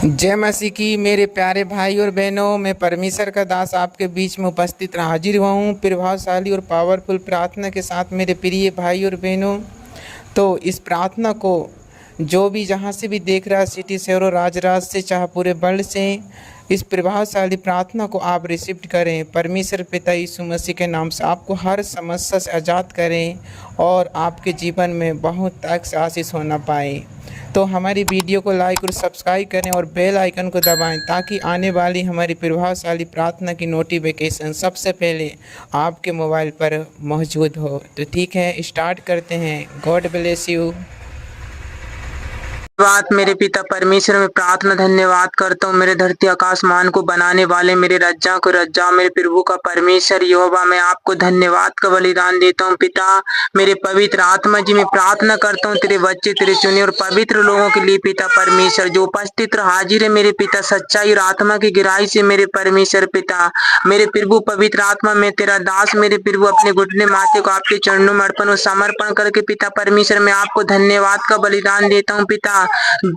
जय मसीह की मेरे प्यारे भाई और बहनों, मैं परमेश्वर का दास आपके बीच में उपस्थित हाजिर हुआ हूँ प्रभावशाली और पावरफुल प्रार्थना के साथ। मेरे प्रिय भाई और बहनों, तो इस प्रार्थना को जो भी जहाँ से भी देख रहा है, सिटी शहर और राज से, चाहे पूरे वर्ल्ड से, इस प्रभावशाली प्रार्थना को आप रिसीव करें। परमेश्वर पिता यीशु मसीह के नाम से आपको हर समस्या से आज़ाद करें और आपके जीवन में बहुत अक्स आशीष होना पाए। तो हमारी वीडियो को लाइक और सब्सक्राइब करें और बेल आइकन को दबाएं ताकि आने वाली हमारी प्रभावशाली प्रार्थना की नोटिफिकेशन सबसे पहले आपके मोबाइल पर मौजूद हो। तो ठीक है, स्टार्ट करते हैं। God bless you. बात मेरे पिता परमेश्वर में प्रार्थना धन्यवाद करता हूँ। मेरे धरती आकाशमान को बनाने वाले, मेरे रज्जा को रज्जा, मेरे प्रभु का परमेश्वर यहोवा, मैं आपको धन्यवाद का बलिदान देता हूँ। पिता मेरे पवित्र आत्मा जी, मैं प्रार्थना करता हूँ तेरे बच्चे, तेरे चुने और पवित्र लोगों के लिए पिता परमेश्वर, जो उपस्थित हाजिर है मेरे पिता, सच्चाई और आत्मा की गहराई से मेरे परमेश्वर पिता, मेरे प्रभु पवित्र आत्मा, मैं तेरा दास मेरे प्रभु अपने घुटने माथे को आपके चरणों में अर्पण और समर्पण करके पिता परमेश्वर, मैं आपको धन्यवाद का बलिदान देता हूँ। पिता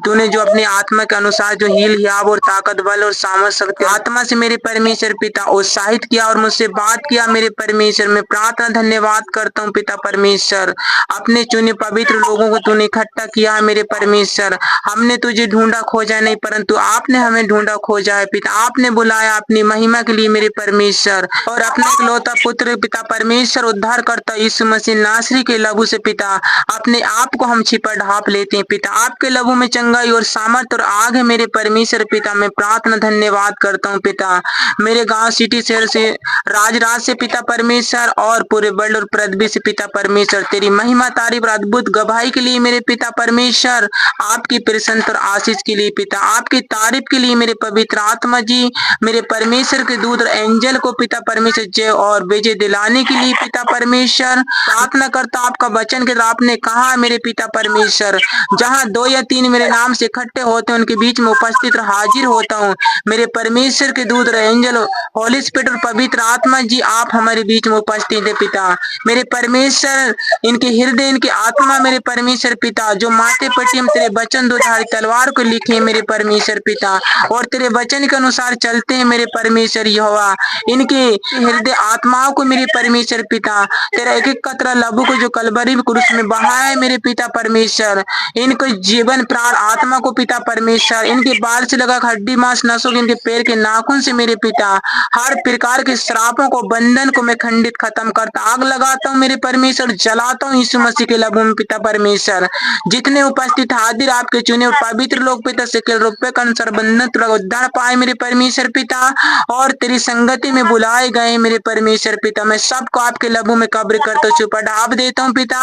तूने जो अपने आत्मा के अनुसार जो हील हियाव और ताकत बल और सामर्थ शक्ति आत्मा से मेरे परमेश्वर पिता उत्साहित किया और मुझसे बात किया मेरे परमेश्वर, मैं प्रार्थना धन्यवाद करता हूँ पिता परमेश्वर। अपने चुने पवित्र लोगों को तूने इकट्ठा किया है मेरे परमेश्वर। हमने तुझे ढूंढा खोजा नहीं, परंतु आपने हमें ढूंढा खोजा है पिता। आपने बुलाया अपनी महिमा के लिए मेरे परमेश्वर, और अपना इकलौता पुत्र पिता परमेश्वर उद्धार करता यीशु मसीह नासरी के लहू से पिता अपने आप को हम छिपा ढाप लेते हैं पिता। आपके लहू में चंगाई और सामर्थ और आग है मेरे परमेश्वर पिता। मैं प्रार्थना धन्यवाद करता हूँ पिता। मेरे गांव सिटी शहर से, राज से पिता परमेश्वर, और पूरे वर्ल्ड और पृथ्वी से पिता परमेश्वर तेरी महिमा तारीफ और अद्भुत गवाही के लिए मेरे पिता परमेश्वर, आपकी प्रसन्नता और आशीष के लिए पिता, आपकी तारीफ के लिए मेरे पवित्र आत्मा जी, मेरे परमेश्वर के दूत और एंजल को पिता परमेश्वर जय और विजय दिलाने के लिए पिता परमेश्वर प्रार्थना करता। आपका वचन के आपने कहा मेरे पिता परमेश्वर, जहाँ 2 या 3 मेरे नाम से इकट्ठे होते हैं उनके बीच में उपस्थित और हाजिर होता हूँ। मेरे परमेश्वर के दूत और एंजल, होली स्पिरिट और पवित्र आत्मा जी, आप हमारे बीच में उपस्थित है पिता। मेरे परमेश्वर इनके हृदय, इनकी आत्मा मेरे परमेश्वर पिता, जो माथे पट्टी हम तेरे वचन दुधारी तलवार को लिखे मेरे परमेश्वर पिता, और तेरे वचन के अनुसार चलते हैं मेरे परमेश्वर यहोवा। इनके हृदय आत्माओं को मेरे परमेश्वर पिता, तेरा एक एक कतरा लहू को जो कलवरी क्रूस में बहाया है मेरे पिता परमेश्वर, इनको जीवन प्राण आत्मा को पिता परमेश्वर, इनके बाल से लगा हड्डी मांस नसों के, इनके पैर के नाखून से मेरे पिता हर प्रकार के श्रापों को, बंधन को मैं खंडित खत्म करता, आग लगाता हूँ मेरे परमेश्वर, जलाता हूँ यीशु मसीह के लहू में पिता परमेश्वर। जितने उपस्थित हाजिर आपके चुने और पवित्र लोग पिता से रुपये का अनुसार बंधन उद्धार पाए मेरे परमेश्वर पिता, और तेरी संगति में बुलाए गए मेरे परमेश्वर पिता, मैं सबको आपके लहू में कब्र करता हूँ, छुपा ढाप देता हूँ पिता।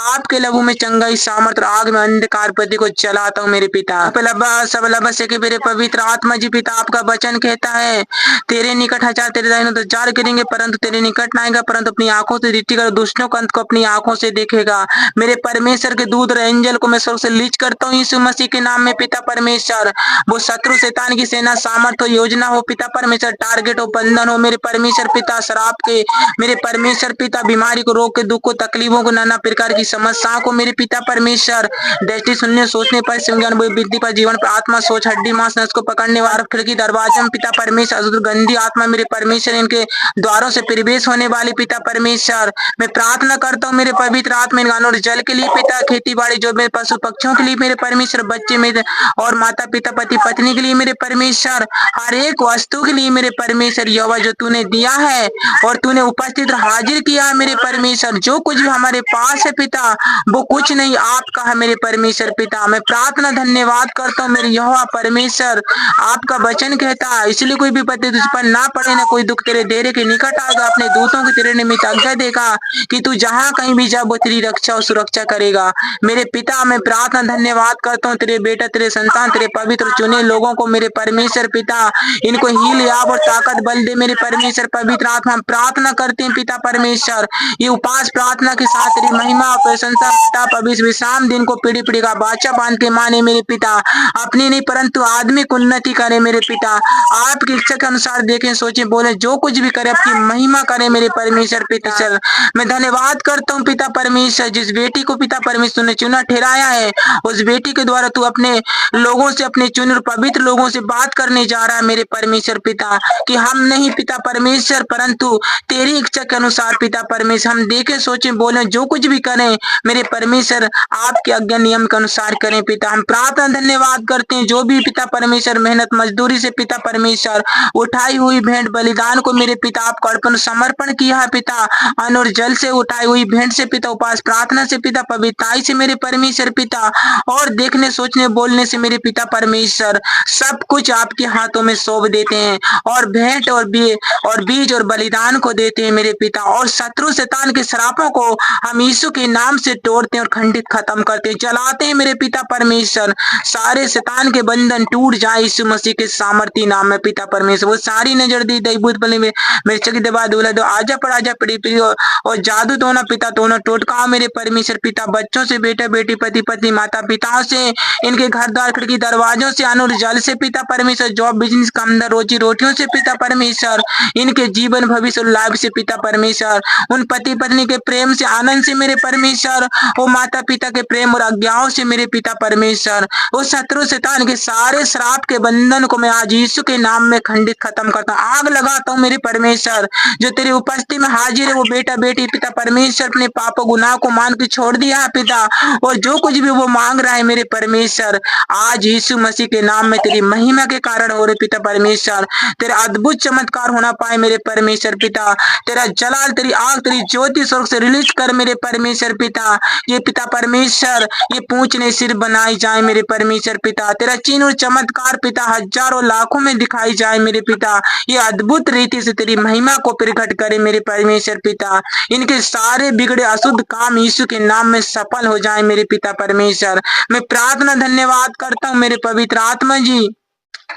आपके लहू में चंगाई सामर्थ और आग में अंधकार पति को जलाता हूँ मेरे पिता। सब लबस है कि मेरे पवित्र आत्मा जी पिता, आपका वचन कहता है तेरे निकट हजार तेरे दाहिने तो 4 करेंगे परंतु तेरे निकट ना आएगा, परंतु अपनी आंखों से दृष्टि कर दुष्टों का अंत को अपनी आंखों से देखेगा। मेरे परमेश्वर के दूत और एंजल को मैं स्वर्ग से लीच करता हूँ यीशु मसीह के नाम में पिता परमेश्वर। वो शत्रु शैतान की सेना, सामर्थ हो, योजना हो पिता परमेश्वर, टारगेट हो, बंधन हो मेरे परमेश्वर पिता, शराब के मेरे परमेश्वर पिता, बीमारी को, रोग के, दुख को, तकलीफों को, नाना प्रकार की समस्याओं को मेरे पिता परमेश्वर, दृष्टि सुनने सोचने पर, संज्ञान बुद्धि पर, जीवन पर, आत्मा सोच हड्डी मांस नस को पकड़ने वाला खिड़की दरवाजे में पिता परमेश्वर, अशुद्ध गंदी आत्मा मेरे परमेश्वर, इनके द्वारों से प्रवेश होने वाली पिता परमेश्वर, मैं प्रार्थना करता हूँ मेरे पवित्र आत्मा इन और जल के लिए पिता, खेती बाड़ी जो मेरे पशु पक्षियों के लिए मेरे परमेश्वर, बच्चे मेरे और माता पिता पति पत्नी के लिए मेरे परमेश्वर, हर एक वस्तु के लिए मेरे परमेश्वर यहोवा जो तूने दिया है और तूने उपस्थित हाजिर किया है मेरे परमेश्वर। जो कुछ भी हमारे पास है पिता, वो कुछ नहीं आपका है मेरे परमेश्वर पिता। मैं प्रार्थना धन्यवाद करता हूँ मेरे यहोवा परमेश्वर। आपका वचन कहता है इसलिए कोई विपत्ति तुझ पर ना पड़े, ना कोई दुख तेरे डेरे के निकट आएगा, अपने दूतों के तेरे निमित्त आज्ञा देगा कि तू जहाँ कहीं भी जा वो तेरी रक्षा और सुरक्षा करेगा मेरे पिता। मैं प्रार्थना धन्यवाद करता हूँ तेरे बेटा, तेरे संतान, तेरे पवित्र चुने लोगों को मेरे परमेश्वर पिता, इनको हील याब और ताकत बल दे मेरे परमेश्वर पवित्र आत्मा। हम प्रार्थना करते हैं पिता परमेश्वर, ये उपास प्रार्थना के साथ तेरी महिमा और प्रशंसा पिता पवित्र विश्राम दिन को पीढ़ी पीढ़ी का बादशाह पान के माने मेरे पिता, अपनी नहीं परंतु आदमी की उन्नति करे मेरे पिता। आपकी इच्छा के अनुसार देखें, सोचे, बोले, जो कुछ भी करे आपकी महिमा करे मेरे परमेश्वर पिता। मैं धन्यवाद करता हूँ पिता परमेश्वर, जिस बेटी को पिता परमेश्वर ने चुना ठहराया है, उस बेटी के द्वारा तू अपने लोगों से, अपने चुने पवित्र लोगों से बात करने जा रहा है मेरे परमेश्वर पिता, कि हम नहीं पिता परमेश्वर परंतु तेरी इच्छा के अनुसार पिता परमेश्वर हम देखें, सोचें, बोले, जो कुछ भी करें मेरे परमेश्वर आपके आज्ञा नियम के अनुसार करें पिता। हम प्रार्थना धन्यवाद करते हैं, जो भी पिता परमेश्वर मेहनत मजदूरी से पिता परमेश्वर उठाई हुई भेंट बलिदान को मेरे पिता आपको अर्पण समर्पण किया है पिता, अन्न और जल से उठाई हुई भेंट से पिता, उपास प्रार्थना से पिता, पवित्रताई से मेरे परमेश्वर पिता, और देखने सोचने बोलने से मेरे पिता परमेश्वर सब कुछ आपके हाथों में सौंप देते हैं, और भेंट और बीज और बलिदान को देते हैं मेरे पिता, और शत्रु शैतान के श्रापों को हम यीशु के नाम से तोड़ते हैं और खंडित खत्म करते हैं, जलाते हैं मेरे पिता परमेश्वर। सारे शैतान के बंधन टूट जाए यीशु मसीह के सामर्थ्य नाम में पिता परमेश्वर। वो सारी नजर दी दैबूत बलि में मेरे चकी दबा दूल्हा दो आजा पर आजा पड़ी और जादू तो ना पिता तो ना टोटका मेरे परमेश्वर पिता, बच्चों से, बेटा बेटी, पति पत्नी, माता पिताओं से, इनके घर द्वार खिड़की दरवाजों से, अन्न और जल से पिता परमेश्वर, जॉब बिजनेस कामदार रोजी रोटियों से पिता परमेश्वर, इनके जीवन भविष्य और लाभ से पिता परमेश्वर, उन पति पत्नी के प्रेम से, आनंद से मेरे परमेश्वर, वो माता पिता के प्रेम और आज्ञाओं से मेरे पिता परमेश्वर, वो शत्रु शैतान के सारे श्राप के बंधन को मैं आज यीशु के नाम में खंडित खत्म करता हूँ, आग लगाता हूँ मेरे परमेश्वर। जो तेरी उपस्थिति में हाजिर है वो बेटा बेटी पिता परमेश्वर अपने पापों गुनाह को मान के छोड़ दिया है पिता, और जो कुछ भी वो मांग रहा है मेरे परमेश्वर आज यीशु मसीह के नाम में तेरी महिमा के कारण हो रहे पिता परमेश्वर, तेरा अद्भुत चमत्कार होना पाए मेरे परमेश्वर पिता, तेरा जलाल, तेरी आग, तेरी ज्योति स्वर्ग से रिलीज कर मेरे परमेश्वर पिता। ये पिता परमेश्वर ये पूंछने सिर बनाई जाए मेरे परमेश्वर पिता, तेरा चिन्ह और चमत्कार पिता हजारों लाखों में दिखाई जाए मेरे पिता, ये अद्भुत रीति से तेरी महिमा को प्रकट करे मेरे परमेश्वर पिता। इनके सारे बिगड़े अशुद्ध काम यीशु के नाम में सफल हो जाए मेरे पिता परमेश्वर। मैं प्रार्थना धन्यवाद करता हूँ मेरे पवित्र आत्मा जी,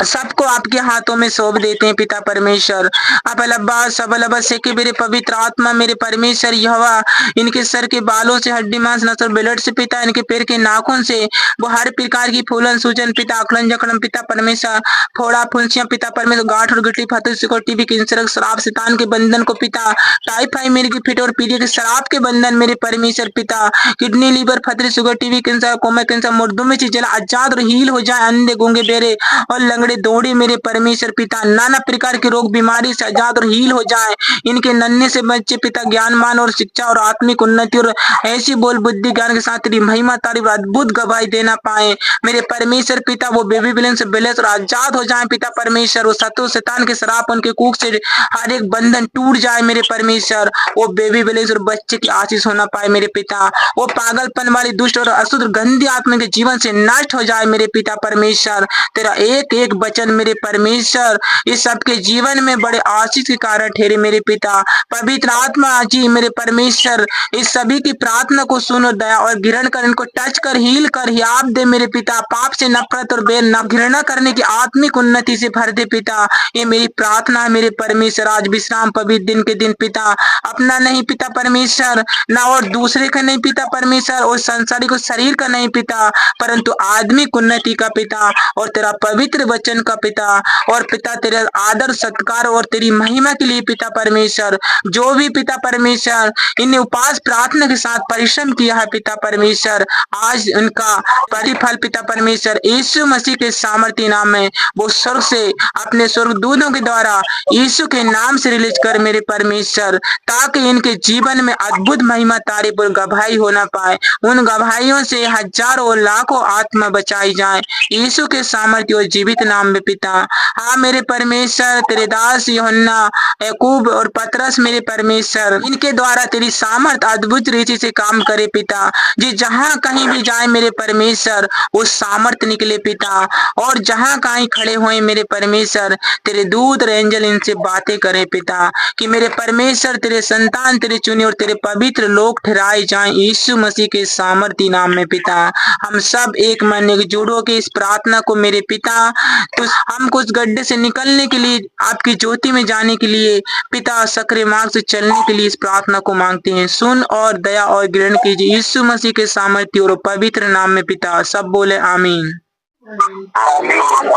सबको आपके हाथों में सौंप देते हैं पिता परमेश्वर। अब अलब्बा सबलबा से कि मेरे पवित्र आत्मा मेरे परमेश्वर यहोवा, इनके सर के बालों से, हड्डी मांस नस और ब्लड से पिता, इनके पैर के नाखून से वो हर प्रकार की फूलन सूजन पिता, अकलन जकड़न पिता परमेश्वर, फोड़ा फुंसियां पिता परमेश्वर, गांठ और गिट्टी फतुस को, टीबी कैंसर श्राप शैतान के बंधन को पिता, टाइफाइड मिर्गी फिट और पीलिया के श्राप के बंधन मेरे परमेश्वर पिता, किडनी लीवर फतरी sugar TB cancer coma cancer मुर्दों में जला आजाद और हील हो जाए, अंधे गूंगे बेरे और लंगड़े दौड़े मेरे परमेश्वर पिता, नाना प्रकार के रोग बीमारी से आजाद और हील हो जाए। इनके नन्हे से बच्चे पिता ज्ञानमान और शिक्षा और आत्मिक उन्नति और ऐसी बोल बुद्धि ज्ञान के साथ तेरी महिमा तारीफ अद्भुत गवाही देना पाए मेरे परमेश्वर पिता। वो बेबी बिलन से बिलेस और आजाद हो जाए पिता परमेश्वर। वो शत्रु शैतान के श्राप उनके कूक से हर एक बंधन टूट जाए मेरे परमेश्वर। वो बेबी बिलेस और बच्चे की आशीष होना पाए मेरे पिता। वो पागलपन वाली दुष्ट और अशुद्ध गंदी आत्मा के जीवन से नष्ट हो जाए मेरे पिता परमेश्वर। तेरा एक एक वचन मेरे परमेश्वर इस सबके जीवन में बड़े आशीष के कारण ठहरे मेरे पिता। पवित्र आत्मा जी मेरे परमेश्वर इस सभी की प्रार्थना को सुनो, दया और घृणा कर इनको टच कर हील कर हियाब दे मेरे पिता। पाप से नफरत और घृणा करने की आत्मिक उन्नति से भर दे पिता। ये मेरी प्रार्थना है मेरे परमेश्वर। आज विश्राम पवित्र दिन के दिन पिता, अपना नहीं पिता परमेश्वर, ना और दूसरे का नहीं पिता परमेश्वर, और संसारिक शरीर का नहीं पिता, परंतु आदमिक उन्नति का पिता और तेरा पवित्र वचन का पिता, और पिता तेरे आदर सत्कार और तेरी महिमा के लिए पिता परमेश्वर। जो भी पिता परमेश्वर इन्हें उपास प्रार्थना के साथ परिश्रम किया है पिता परमेश्वर, आज उनका प्रतिफल पिता परमेश्वर यीशु मसीह के सामर्थ्य नाम में वो स्वर्ग से अपने स्वर्गदूतों के द्वारा यीशु के नाम से रिलीज कर मेरे परमेश्वर, ताकि इनके जीवन में अद्भुत महिमा तारीफ और गवाही होना पाए। उन गवाहियों से हजारों लाखों आत्मा बचाई जाए यीशु के सामर्थ्य और जीवित नाम में पिता। हाँ मेरे परमेश्वर, तेरे दास यूहन्ना, याकूब और पतरस मेरे परमेश्वर, इनके द्वारा तेरी सामर्थ अद्भुत रीति से काम करे पिता। जी जहाँ कहीं भी जाए मेरे परमेश्वर वो सामर्थ निकले पिता, और जहाँ कहीं खड़े हुए मेरे परमेश्वर तेरे दूत और एंजल इनसे बातें करे पिता, कि मेरे परमेश्वर तेरे संतान तेरे चुने और तेरे पवित्र लोग ठहराए जाएं यीशु मसीह के सामर्थ्य नाम में पिता। हम सब एक मन एकजुट होकर इस प्रार्थना को मेरे पिता तो हमको उस गड्ढे से निकलने के लिए, आपकी ज्योति में जाने के लिए, पिता सक्रिय मार्ग से चलने के लिए इस प्रार्थना को मांगते हैं। सुन और दया और ग्रहण कीजिए यीशु मसीह के सामर्थ्य और पवित्र नाम में पिता। सब बोले आमीन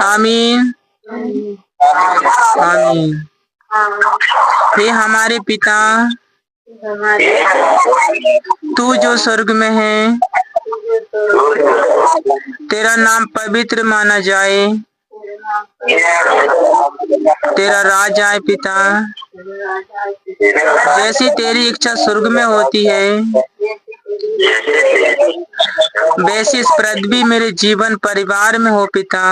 आमीन आमीन। हे हमारे पिता, तू जो स्वर्ग में है, तेरा नाम पवित्र माना जाए, तेरा राज आए पिता। जैसी तेरी इच्छा स्वर्ग में होती है, वैसे इस पृथ्वी मेरे जीवन परिवार में हो पिता।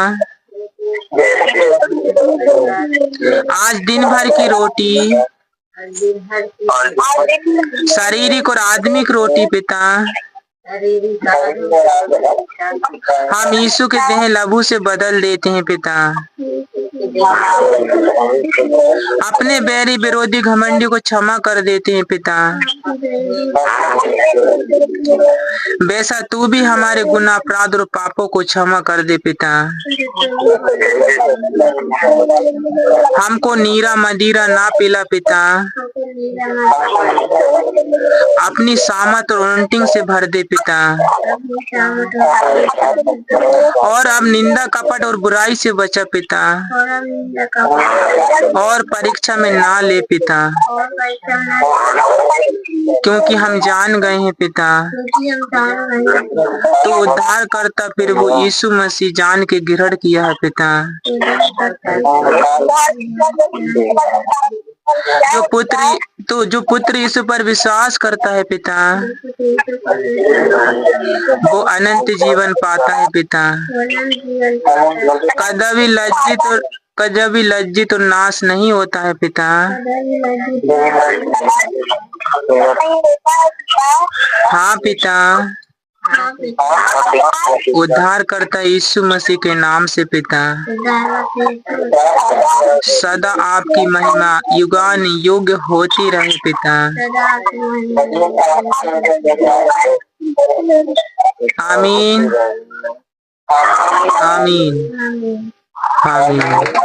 आज दिन भर की रोटी, शारीरिक और आत्मिक रोटी पिता, हम यीशु के देह लहू से बदल देते हैं पिता। अपने बैरी विरोधी घमंडी को क्षमा कर देते हैं पिता। वैसा तू भी हमारे गुनाह, अपराध और पापों को क्षमा कर दे पिता। हमको नीरा मदिरा ना पिला पिता, अपनी सामत और अनोइंटिंग से भर दे पिता। और अब निंदा कपट और बुराई से बचा पिता, और परीक्षा में ना ले पिता, क्योंकि हम जान गए हैं पिता, तो उद्धार करता फिर वो यीशु मसीह जान के ग्रहण किया है पिता। जो पुत्र यीशु पर विश्वास करता है पिता, वो अनंत जीवन पाता है पिता। कभी लज्जित और नाश नहीं होता है पिता। हाँ पिता, उद्धार करता यीशु मसीह के नाम से पिता। सदा आपकी महिमा युगान युग होती रहे पिता। आमीन आमीन आमीन।